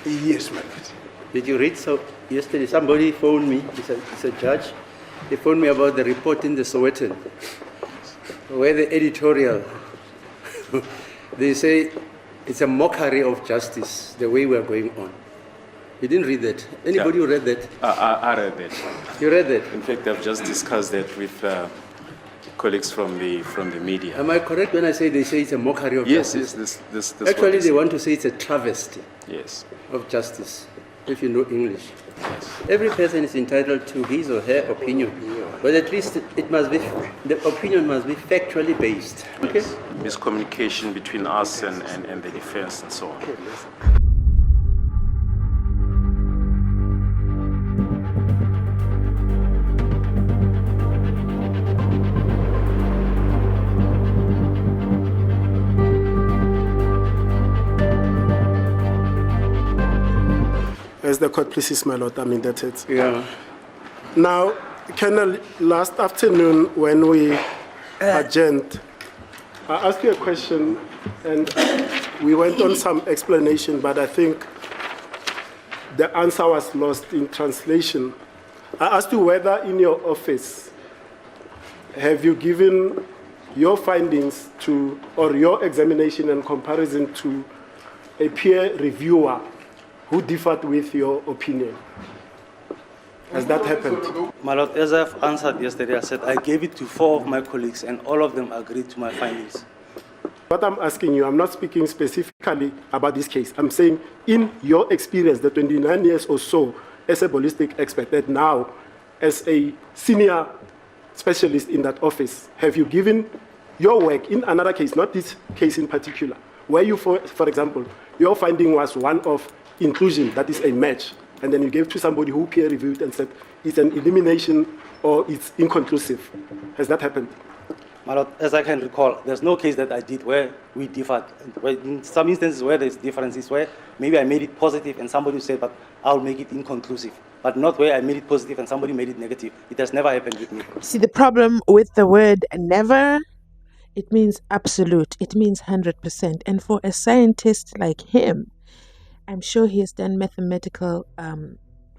Yes, my lord. Did you read? So yesterday somebody phoned me, it's a judge, he phoned me about the report in the Sowetan, where the editorial, they say it's a mockery of justice, the way we are going on. You didn't read that? Anybody who read that? I read that. You read that? In fact, I've just discussed that with colleagues from the media. Am I correct when I say they say it's a mockery of justice? Yes, this Actually, they want to say it's a travesty of justice, if you know English. Yes. Every person is entitled to his or her opinion, but at least it must be, the opinion must be factually based. Okay? Miscommunication between us and the defense and so on. As the court pleases, my lord, I'm indebted. Yeah. Now, Colonel, last afternoon when we adjourned, I asked you a question and we went on some explanation, but I think the answer was lost in translation. I asked you whether in your office have you given your findings to, or your examination and comparison to a peer reviewer who differed with your opinion? Has that happened? My lord, as I've answered yesterday, I said I gave it to 4 of my colleagues and all of them agreed to my findings. What I'm asking you, I'm not speaking specifically about this case. I'm saying in your experience, the 29 years or so as a ballistic expert, and now as a senior specialist in that office, have you given your work in another case, not this case in particular, where you, for example, your finding was one of inclusion, that is a match, and then you gave to somebody who peer reviewed and said it's an elimination or it's inconclusive. Has that happened? My lord, as I can recall, there's no case that I did where we differed. In some instances where there's differences, where maybe I made it positive and somebody said, but I'll make it inconclusive. But not where I made it positive and somebody made it negative. It has never happened with me. See, the problem with the word never, it means absolute. It means 100%. And for a scientist like him, I'm sure he has done mathematical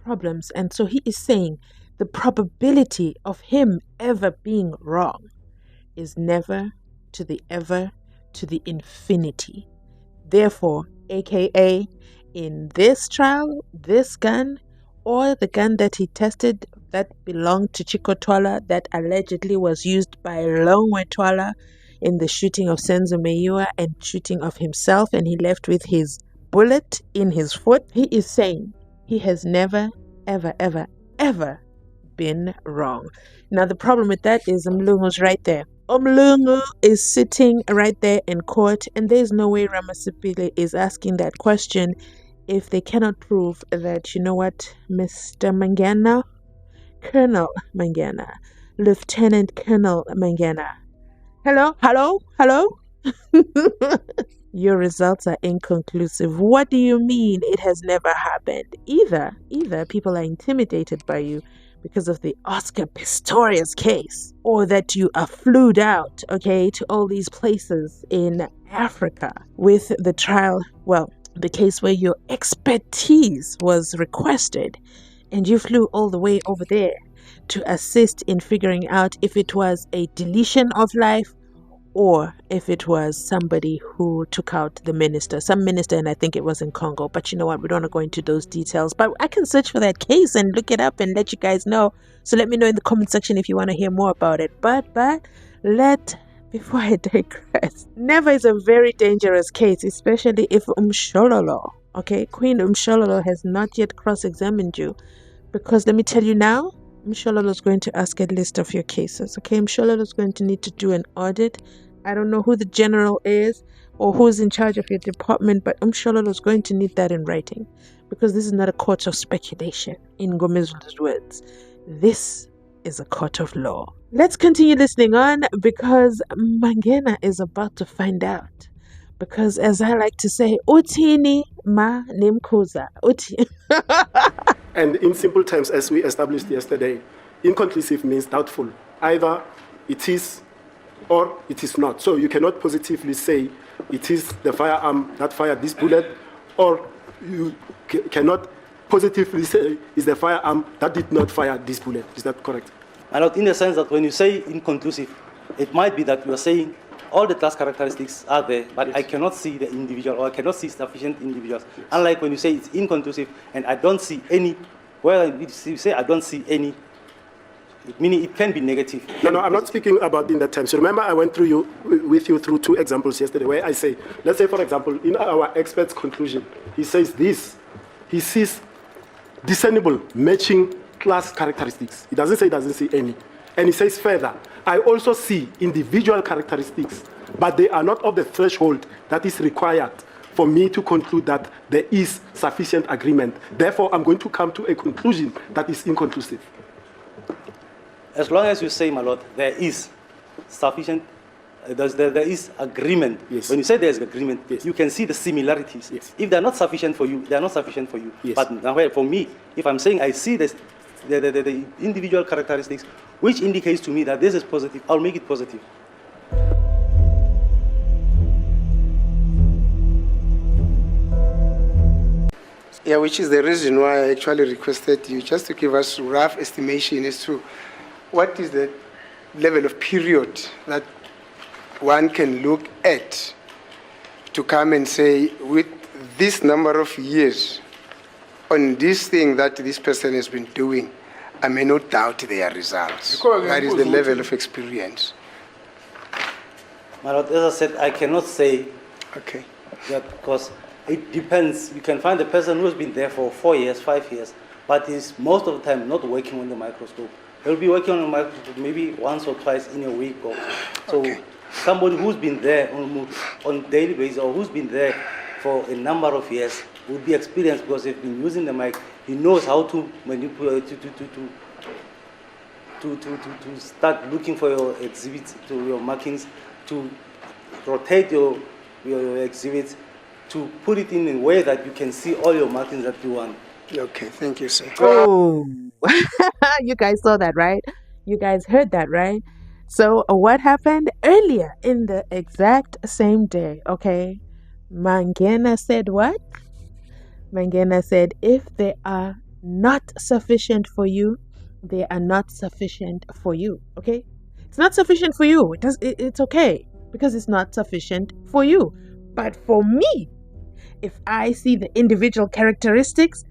problems. And so he is saying the probability of him ever being wrong is never to the ever to the infinity. Therefore, aka in this trial, this gun or the gun that he tested that belonged to Chico Twala that allegedly was used by Longwe Twala in the shooting of Senzo Meyiwa and shooting of himself, and he left with his bullet in his foot. He is saying he has never, ever, ever, ever been wrong. Now, the problem with that is Mlungu's right there. Mlungu is sitting right there in court, and there's no way Ramosepele is asking that question if they cannot prove that, you know what, Mr. Mangena, Colonel Mangena, Lieutenant Colonel Mangena. Hello? Your results are inconclusive. What do you mean it has never happened? Either people are intimidated by you because of the Oscar Pistorius case, or that you are flued out, okay, to all these places in Africa with the trial, well, the case where your expertise was requested and you flew all the way over there to assist in figuring out if it was a deletion of life or if it was somebody who took out the minister, some minister, and I think it was in Congo. But you know what? We don't want to go into those details. But I can search for that case and look it up and let you guys know. So let me know in the comment section if you want to hear more about it. But before I digress, never is a very dangerous case, especially if Umshololo, okay, Queen Umshololo has not yet cross-examined you. Because let me tell you now, Umshololo is going to ask a list of your cases, okay? Umshololo is going to need to do an audit. I don't know who the general is or who's in charge of your department, but Umshololo is going to need that in writing, because this is not a court of speculation, in Gomez's words. This is a court of law. Let's continue listening on, because Mangena is about to find out. Because as I like to say, Utini ma nimkuza. And in simple terms, as we established yesterday, inconclusive means doubtful. Either it is or it is not. So you cannot positively say it is the firearm that fired this bullet, or you cannot positively say is the firearm that did not fire this bullet. Is that correct? My lord, in the sense that when you say inconclusive, it might be that you are saying all the class characteristics are there, but I cannot see the individual, or I cannot see sufficient individuals. Unlike when you say it's inconclusive and I don't see any, well, you say I don't see any, meaning it can be negative. No, I'm not speaking about in that time. So remember, I went with you through two examples yesterday where I say, let's say, for example, in our expert's conclusion, he says this, he sees discernible matching class characteristics. He doesn't see any. And he says further, I also see individual characteristics, but they are not of the threshold that is required for me to conclude that there is sufficient agreement. Therefore, I'm going to come to a conclusion that is inconclusive. As long as you say, my lord, there is sufficient, there is agreement. Yes. When you say there is agreement, Yes. you can see the similarities. Yes. If they are not sufficient for you, they are not sufficient for you. Yes. But now, for me, if I'm saying I see this, the individual characteristics, which indicates to me that this is positive, I'll make it positive. Yeah, which is the reason why I actually requested you just to give us rough estimation as to what is the level of period that one can look at to come and say, with this number of years on this thing that this person has been doing, I may not doubt their results. That is the level of experience. My lord, as I said, I cannot say Okay. that because it depends. You can find a person who's been there for 4 years, 5 years, but is most of the time not working on the microscope. He'll be working on the microscope maybe once or twice in a week. So Okay. somebody who's been there on daily basis, or who's been there for a number of years, would be experienced because they've been using the mic. He knows how to manipulate, to start looking for your exhibits, to your markings, to rotate your exhibits, to put it in a way that you can see all your markings that you want. Okay, thank you, sir. Oh, you guys saw that, right? You guys heard that, right? So, what happened earlier in the exact same day? Okay, Mangena said what? Mangena said, if they are not sufficient for you, they are not sufficient for you. Okay, it's not sufficient for you. It's okay because it's not sufficient for you. But for me, if I see the individual characteristics,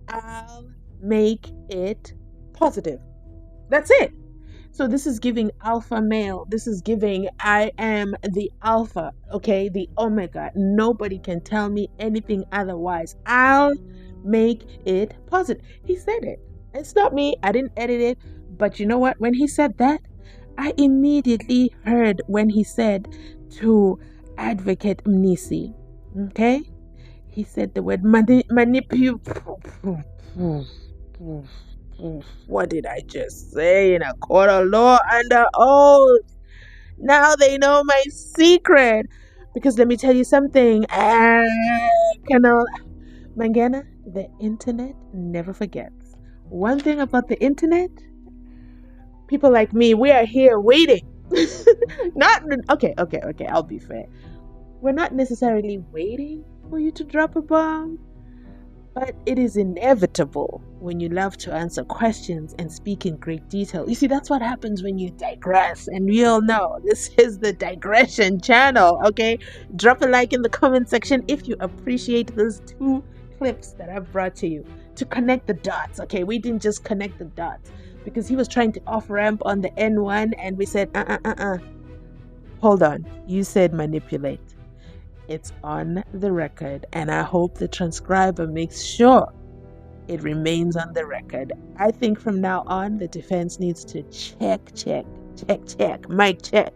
I'll make it positive. That's it. So this is giving alpha male. This is giving I am the alpha, okay, the omega. Nobody can tell me anything otherwise. I'll make it positive. He said it. It's not me. I didn't edit it. But you know what? When he said that, I immediately heard when he said to Advocate Mnisi, okay? He said the word manipulate. What did I just say in a court of law under oath? Now they know my secret. Because let me tell you something, Colonel Mangena, the internet never forgets. One thing about the internet, people like me, we are here waiting. Okay, I'll be fair. We're not necessarily waiting for you to drop a bomb, but it is inevitable when you love to answer questions and speak in great detail. You see, that's what happens when you digress, and we all know this is the digression channel, okay? Drop a like in the comment section if you appreciate those 2 clips that I've brought to you to connect the dots, okay? We didn't just connect the dots because he was trying to off-ramp on the N1 and we said, hold on, you said manipulate. It's on the record, and I hope the transcriber makes sure it remains on the record. I think from now on, the defense needs to mic check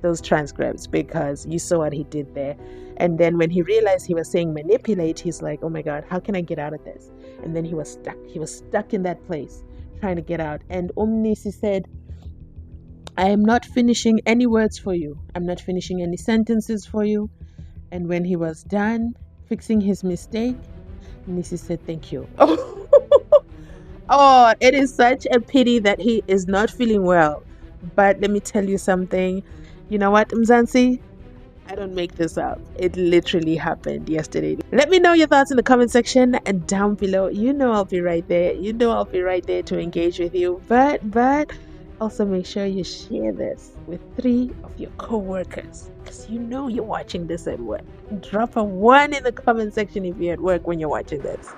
those transcripts, because you saw what he did there. And then when he realized he was saying manipulate, he's like, oh my God, how can I get out of this? And then he was stuck. He was stuck in that place trying to get out. And Mnisi said, I am not finishing any words for you. I'm not finishing any sentences for you. And when he was done fixing his mistake, Mnisi said, thank you. Oh, it is such a pity that he is not feeling well. But let me tell you something. You know what, Mzansi? I don't make this up. It literally happened yesterday. Let me know your thoughts in the comment section and down below. You know I'll be right there. You know I'll be right there to engage with you. But also make sure you share this with 3 of your co-workers, because you know you're watching this at work. Drop a 1 in the comment section if you're at work when you're watching this.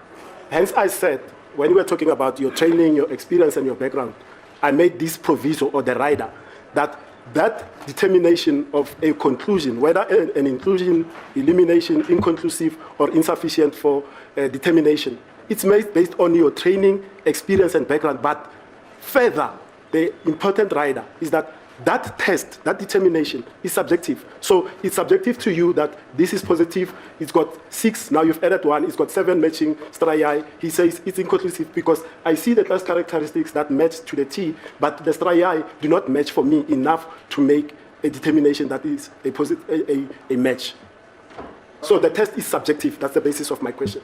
Hence, I said, when we were talking about your training, your experience, and your background, I made this proviso, or the rider, that determination of a conclusion, whether an inclusion, elimination, inconclusive, or insufficient for determination, it's made based on your training, experience, and background. But further, the important rider is that test, that determination is subjective. So it's subjective to you that this is positive, it's got 6, now you've added 1, it's got 7 matching striae. He says it's inconclusive because I see the class characteristics that match to the T, but the striae do not match for me enough to make a determination that is a match. So the test is subjective. That's the basis of my question.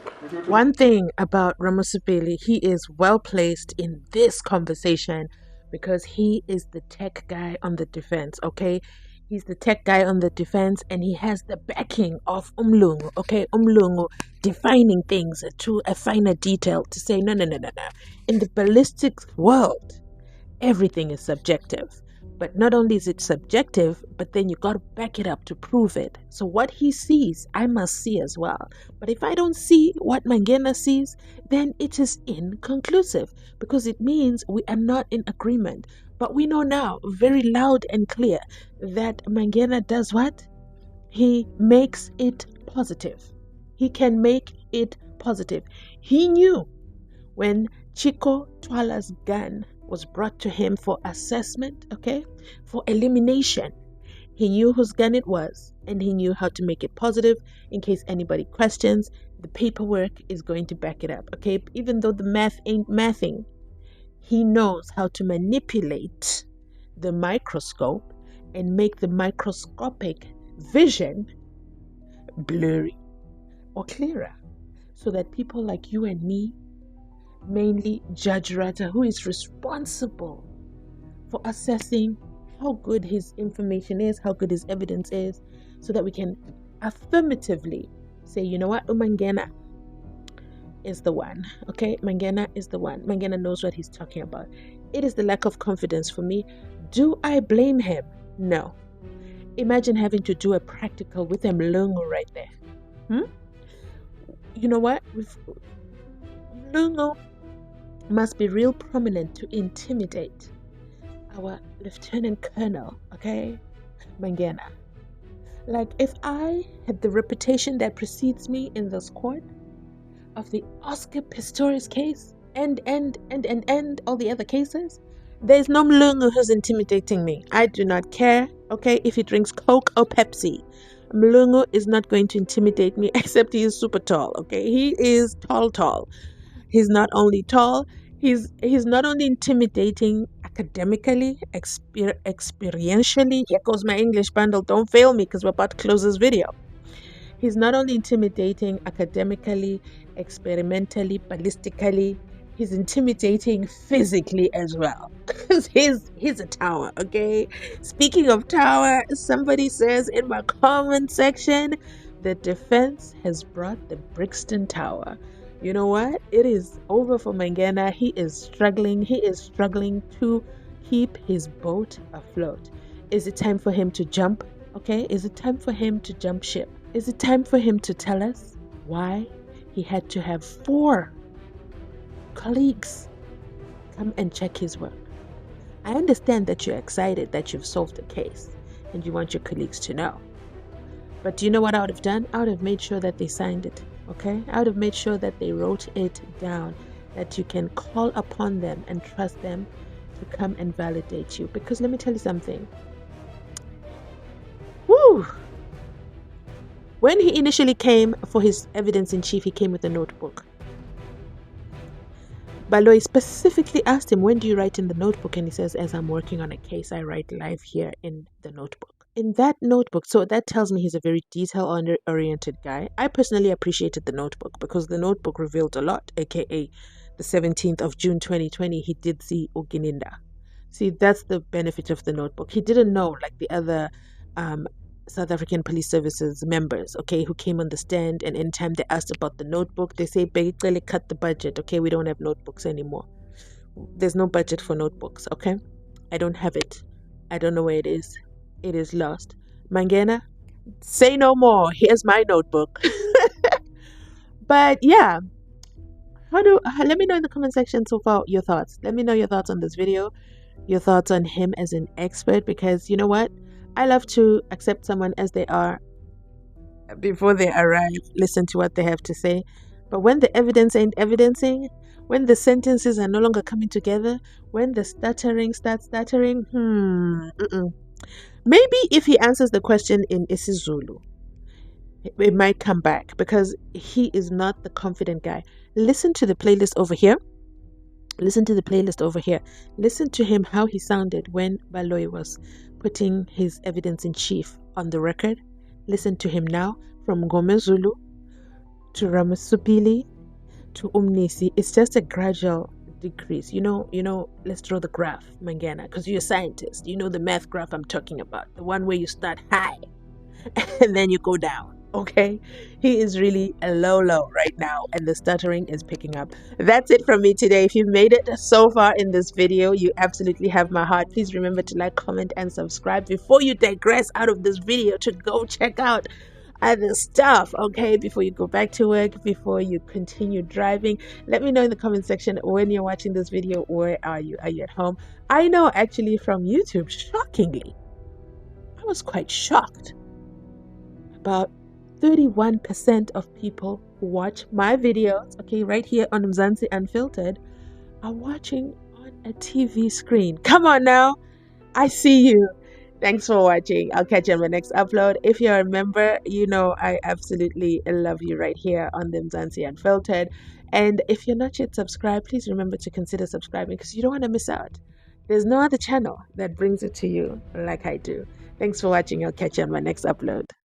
One thing about Ramosepele, he is well placed in this conversation because he is the tech guy on the defense, okay? He's the tech guy on the defense, and he has the backing of Umlungu, okay? Umlungu defining things to a finer detail to say, no. In the ballistic world, everything is subjective. But not only is it subjective, but then you got to back it up to prove it. So what he sees, I must see as well. But if I don't see what Mangena sees, then it is inconclusive, because it means we are not in agreement. But we know now, very loud and clear, that Mangena does what? He makes it positive. He can make it positive. He knew when Chico Twala's gun was brought to him for assessment, okay, for elimination. He knew whose gun it was, and he knew how to make it positive in case anybody questions. The paperwork is going to back it up, okay? Even though the math ain't mathing, he knows how to manipulate the microscope and make the microscopic vision blurry or clearer, so that people like you and me, mainly Judge Rata, who is responsible for assessing how good his information is, how good his evidence is, so that we can affirmatively say, you know what, Mangena is the one, okay? Mangena is the one. Mangena knows what he's talking about. It is the lack of confidence for me. Do I blame him? No. Imagine having to do a practical with a mlungu right there. You know what? Mlungu must be real prominent to intimidate our Lieutenant Colonel, okay? Mangena. Like, if I had the reputation that precedes me in this court of the Oscar Pistorius case and all the other cases, there's no Mlungu who's intimidating me. I do not care, okay, if he drinks Coke or Pepsi. Mlungu is not going to intimidate me, except he is super tall, okay? He is tall. He's not only tall, he's not only intimidating academically, experientially. Here goes my English bundle. Don't fail me, because we're about to close this video. He's not only intimidating academically, experimentally, ballistically, he's intimidating physically as well. Because he's a tower, okay? Speaking of tower, somebody says in my comment section, the defense has brought the Brixton Tower. You know what? It is over for Mangena. He is struggling. He is struggling to keep his boat afloat. Is it time for him to jump? Okay? Is it time for him to jump ship? Is it time for him to tell us why he had to have 4 colleagues come and check his work? I understand that you're excited that you've solved the case and you want your colleagues to know. But do you know what I would have done? I would have made sure that they signed it. Okay, I would have made sure that they wrote it down, that you can call upon them and trust them to come and validate you. Because let me tell you something. Woo! When he initially came for his evidence in chief, he came with a notebook. Baloy specifically asked him, when do you write in the notebook? And he says, as I'm working on a case, I write live here in the notebook. In that notebook, so that tells me he's a very detail-oriented guy. I personally appreciated the notebook because the notebook revealed a lot, aka the 17th of June 2020, he did see Ugininda. See, that's the benefit of the notebook. He didn't know, like the other South African Police Services members, okay, who came on the stand, and anytime they asked about the notebook, they say, "Begicele, cut the budget, okay? We don't have notebooks anymore. There's no budget for notebooks, okay? I don't have it. I don't know where it is. It is lost. Mangena, say no more. Here's my notebook." But yeah, let me know in the comment section so far your thoughts. Let me know your thoughts on this video, your thoughts on him as an expert, because you know what? I love to accept someone as they are before they arrive, listen to what they have to say. But when the evidence ain't evidencing, when the sentences are no longer coming together, when the stuttering starts stuttering, maybe if he answers the question in isiZulu, it might come back, because he is not the confident guy. Listen to the playlist over here. Listen to the playlist over here. Listen to him, how he sounded when Baloyi was putting his evidence in chief on the record. Listen to him now, from Ngomezulu to Ramosepele to Mnisi. It's just a gradual decrease. You know, let's draw the graph, Mangena, because you're a scientist. You know the math graph I'm talking about. The one where you start high and then you go down. Okay, he is really a low right now, and the stuttering is picking up. That's it from me today. If you've made it so far in this video, you absolutely have my heart. Please remember to like, comment, and subscribe before you digress out of this video to go check out other stuff, okay? Before you go back to work, before you continue driving. Let me know in the comment section when you're watching this video. Where are you? Are you at home? I know, actually, from YouTube, shockingly, I was quite shocked. About 31% of people who watch my videos, okay, right here on Mzansi Unfiltered, are watching on a TV screen. Come on now, I see you. Thanks for watching. I'll catch you on my next upload. If you're a member, you know I absolutely love you right here on the Mzansi Unfiltered. And if you're not yet subscribed, please remember to consider subscribing, because you don't want to miss out. There's no other channel that brings it to you like I do. Thanks for watching. I'll catch you on my next upload.